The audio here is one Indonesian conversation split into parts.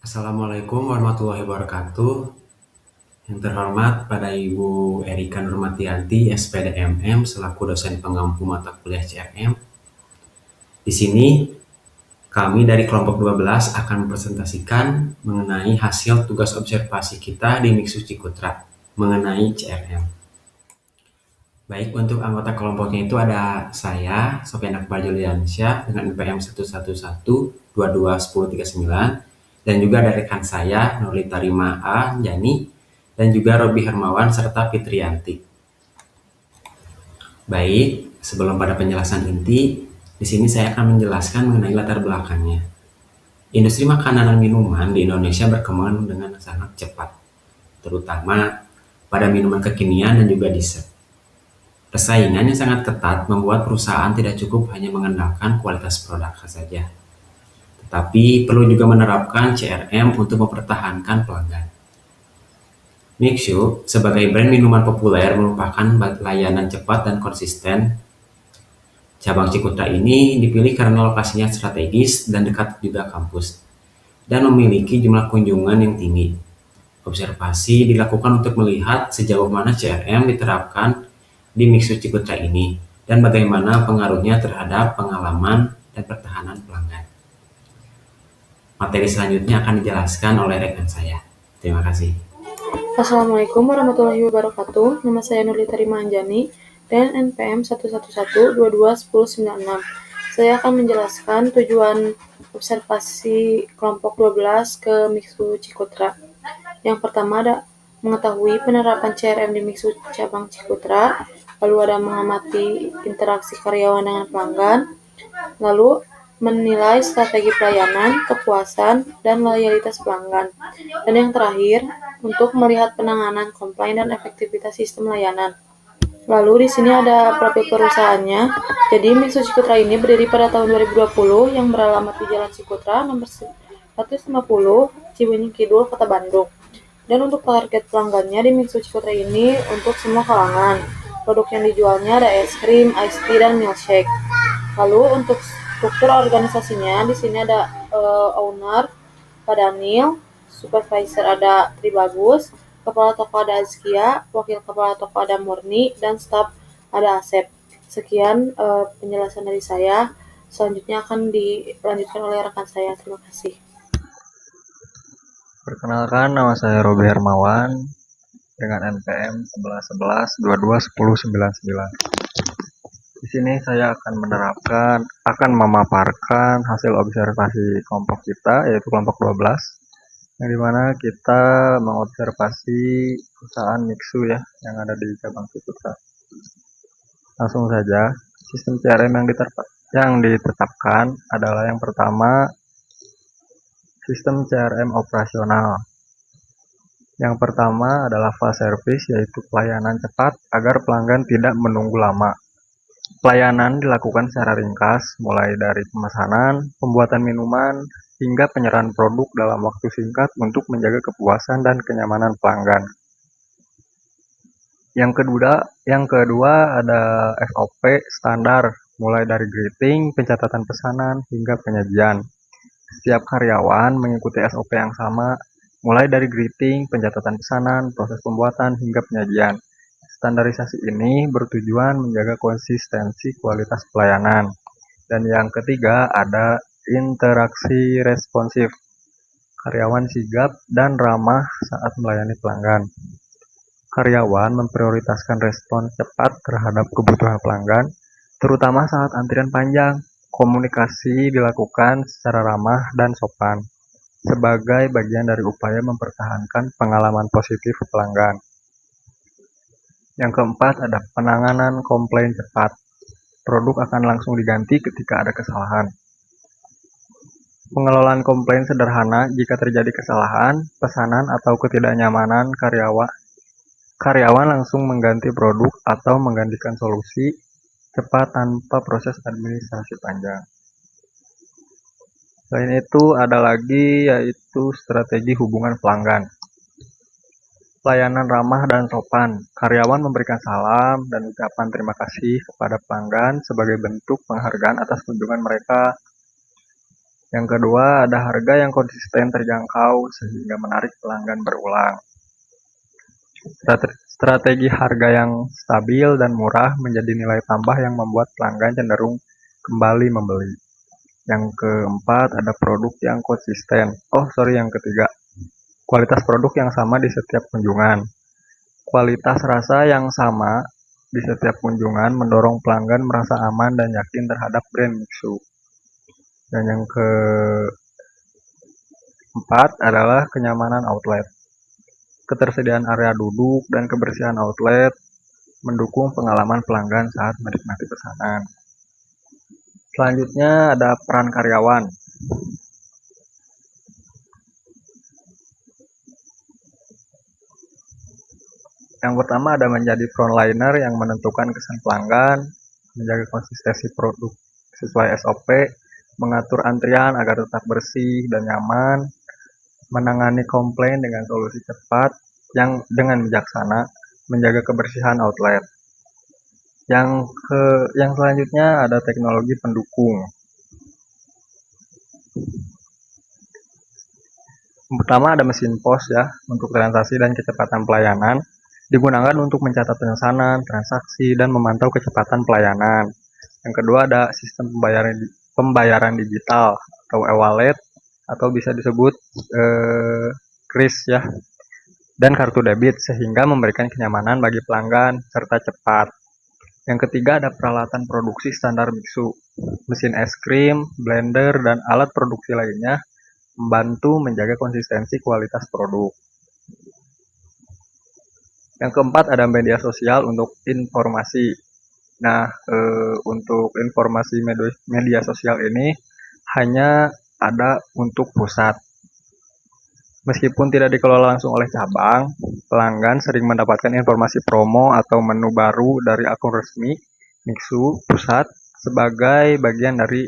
Assalamualaikum warahmatullahi wabarakatuh. Yang terhormat pada Ibu Erika Nurmatianti, SPD MM, selaku dosen pengampu mata kuliah CRM. Di sini kami dari kelompok 12 akan mempresentasikan mengenai hasil tugas observasi kita di Mixu Cikutra mengenai CRM. Baik, untuk anggota kelompoknya itu ada saya, Sofyan Akbar Juliansyah, dengan NPM 111-22-1039, dan juga ada rekan saya, Nurlita Rima A. Jani, dan juga Robi Hermawan, serta Fitrianti. Baik, sebelum pada penjelasan inti, di sini saya akan menjelaskan mengenai latar belakangnya. Industri makanan dan minuman di Indonesia berkembang dengan sangat cepat, terutama pada minuman kekinian dan juga dessert. Persaingan yang sangat ketat membuat perusahaan tidak cukup hanya mengandalkan kualitas produk saja, tetapi perlu juga menerapkan CRM untuk mempertahankan pelanggan. Mixu, sebagai brand minuman populer, merupakan layanan cepat dan konsisten. Cabang Cikutra ini dipilih karena lokasinya strategis dan dekat juga kampus, dan memiliki jumlah kunjungan yang tinggi. Observasi dilakukan untuk melihat sejauh mana CRM diterapkan di Mixu Cikutra ini dan bagaimana pengaruhnya terhadap pengalaman dan pertahanan pelanggan. Materi selanjutnya akan dijelaskan oleh rekan saya. Terima kasih. Assalamualaikum warahmatullahi wabarakatuh. Nama saya Nurlita Rima Anjani dan NPM 111-22-1096. Saya akan menjelaskan tujuan observasi kelompok 12 ke Mixu Cikutra. Yang pertama ada mengetahui penerapan CRM di Mixu cabang Cikutra, lalu ada mengamati interaksi karyawan dengan pelanggan, lalu menilai strategi pelayanan, kepuasan, dan loyalitas pelanggan. Dan yang terakhir, untuk melihat penanganan komplain dan efektivitas sistem layanan. Lalu di sini ada profil perusahaannya. Jadi Mixu Cikutra ini berdiri pada tahun 2020 yang beralamat di Jalan Cikutra nomor 150 Cibenying Kidul, Kota Bandung. Dan untuk target pelanggannya di Mixu Cikutra ini untuk semua kalangan. Produk yang dijualnya ada es krim, iced tea, dan milkshake. Lalu untuk struktur organisasinya di sini ada owner, Pak Daniel, supervisor ada Tribagus, kepala toko ada Azkia, wakil kepala toko ada Murni, dan staf ada Asep. Sekian penjelasan dari saya. Selanjutnya akan dilanjutkan oleh rekan saya. Terima kasih. Perkenalkan, nama saya Robi Hermawan dengan NPM 1111-22-1099. Di sini saya akan memaparkan hasil observasi kelompok kita, yaitu kelompok 12, yang dimana kita mengobservasi perusahaan Mixu ya, yang ada di cabang Cikutra. Langsung saja, sistem CRM yang ditetapkan adalah yang pertama, sistem CRM operasional. Yang pertama adalah fast service, yaitu pelayanan cepat agar pelanggan tidak menunggu lama. Pelayanan dilakukan secara ringkas, mulai dari pemesanan, pembuatan minuman, hingga penyerahan produk dalam waktu singkat untuk menjaga kepuasan dan kenyamanan pelanggan. Yang kedua ada SOP standar, mulai dari greeting, pencatatan pesanan, hingga penyajian. Setiap karyawan mengikuti SOP yang sama, mulai dari greeting, pencatatan pesanan, proses pembuatan, hingga penyajian. Standarisasi ini bertujuan menjaga konsistensi kualitas pelayanan. Dan yang ketiga ada interaksi responsif. Karyawan sigap dan ramah saat melayani pelanggan. Karyawan memprioritaskan respon cepat terhadap kebutuhan pelanggan, terutama saat antrian panjang. Komunikasi dilakukan secara ramah dan sopan, sebagai bagian dari upaya mempertahankan pengalaman positif pelanggan. Yang keempat ada penanganan komplain cepat. Produk akan langsung diganti ketika ada kesalahan. Pengelolaan komplain sederhana jika terjadi kesalahan, pesanan atau ketidaknyamanan karyawan langsung mengganti produk atau menggantikan solusi cepat tanpa proses administrasi panjang. Selain itu ada lagi yaitu strategi hubungan pelanggan. Pelayanan ramah dan sopan. Karyawan memberikan salam dan ucapan terima kasih kepada pelanggan sebagai bentuk penghargaan atas kunjungan mereka. Yang kedua, ada harga yang konsisten terjangkau sehingga menarik pelanggan berulang. Strategi harga yang stabil dan murah menjadi nilai tambah yang membuat pelanggan cenderung kembali membeli. Yang keempat, ada produk yang konsisten. Yang ketiga, kualitas produk yang sama di setiap kunjungan. Kualitas rasa yang sama di setiap kunjungan mendorong pelanggan merasa aman dan yakin terhadap brand Mixu. Dan yang keempat adalah kenyamanan outlet. Ketersediaan area duduk dan kebersihan outlet mendukung pengalaman pelanggan saat menikmati pesanan. Selanjutnya ada peran karyawan. Yang pertama ada menjadi frontliner yang menentukan kesan pelanggan, menjaga konsistensi produk sesuai SOP, mengatur antrian agar tetap bersih dan nyaman, menangani komplain dengan solusi cepat yang dengan bijaksana, menjaga kebersihan outlet. Yang selanjutnya ada teknologi pendukung. Yang pertama ada mesin POS ya untuk transaksi dan kecepatan pelayanan, digunakan untuk mencatat pemesanan, transaksi, dan memantau kecepatan pelayanan. Yang kedua ada sistem pembayaran digital atau e-wallet atau bisa disebut kris ya, dan kartu debit sehingga memberikan kenyamanan bagi pelanggan serta cepat. Yang ketiga ada peralatan produksi standar Mixu, mesin es krim, blender, dan alat produksi lainnya membantu menjaga konsistensi kualitas produk. Yang keempat ada media sosial untuk informasi. Nah, untuk informasi media sosial ini hanya ada untuk pusat. Meskipun tidak dikelola langsung oleh cabang, pelanggan sering mendapatkan informasi promo atau menu baru dari akun resmi Mixu pusat sebagai bagian dari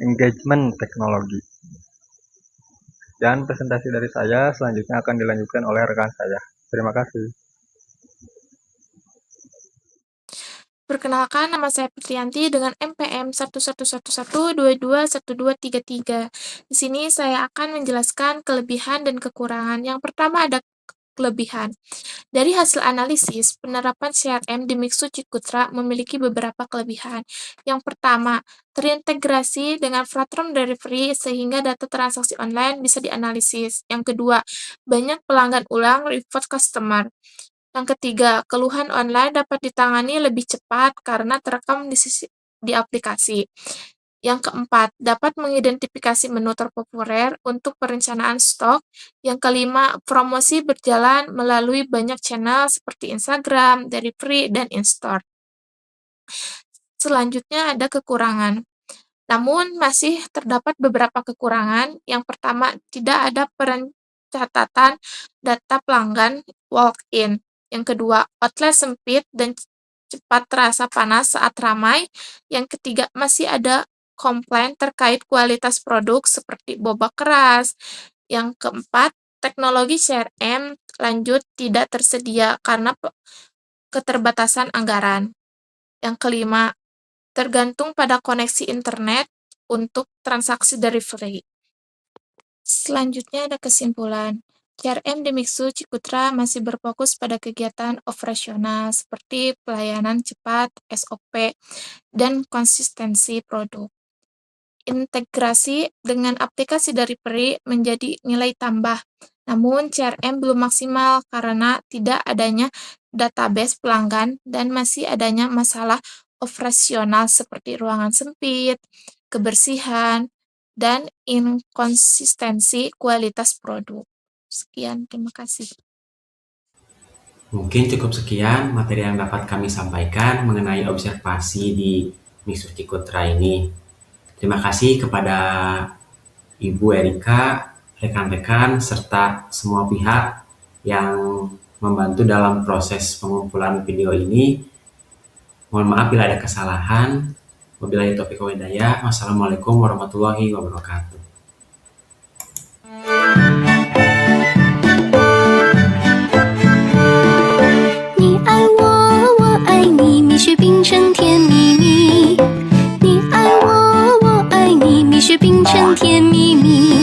engagement teknologi. Dan presentasi dari saya selanjutnya akan dilanjutkan oleh rekan saya. Terima kasih. Perkenalkan, nama saya Fitrianti dengan NPM 1111221233. Di sini saya akan menjelaskan kelebihan dan kekurangan. Yang pertama ada kelebihan. Dari hasil analisis, penerapan CRM di Mixu Cikutra memiliki beberapa kelebihan. Yang pertama, terintegrasi dengan platform delivery sehingga data transaksi online bisa dianalisis. Yang kedua, banyak pelanggan ulang repeat customer. Yang ketiga, keluhan online dapat ditangani lebih cepat karena terekam di aplikasi. Yang keempat, dapat mengidentifikasi menu terpopuler untuk perencanaan stok. Yang kelima, promosi berjalan melalui banyak channel seperti Instagram, delivery, dan in-store. Selanjutnya ada kekurangan. Namun masih terdapat beberapa kekurangan. Yang pertama, tidak ada pencatatan data pelanggan walk-in. Yang kedua, outlet sempit dan cepat terasa panas saat ramai. Yang ketiga, masih ada komplain terkait kualitas produk seperti boba keras. Yang keempat, teknologi CRM lanjut tidak tersedia karena keterbatasan anggaran. Yang kelima, tergantung pada koneksi internet untuk transaksi delivery. Selanjutnya ada kesimpulan. CRM di Mixu Cikutra masih berfokus pada kegiatan operasional seperti pelayanan cepat, SOP, dan konsistensi produk. Integrasi dengan aplikasi delivery menjadi nilai tambah. Namun CRM belum maksimal karena tidak adanya database pelanggan dan masih adanya masalah operasional seperti ruangan sempit, kebersihan, dan inkonsistensi kualitas produk. Sekian, terima kasih. Mungkin cukup sekian materi yang dapat kami sampaikan mengenai observasi di Mixu Cikutra ini. Terima kasih kepada Ibu Erika, rekan-rekan, serta semua pihak yang membantu dalam proses pengumpulan video ini. Mohon maaf bila ada kesalahan. Wabillahi taufiq wal hidayah. Wassalamualaikum warahmatullahi wabarakatuh. 你爱我，我爱你，蜜雪冰城甜蜜蜜。你爱我，我爱你，蜜雪冰城甜。眼眯眯。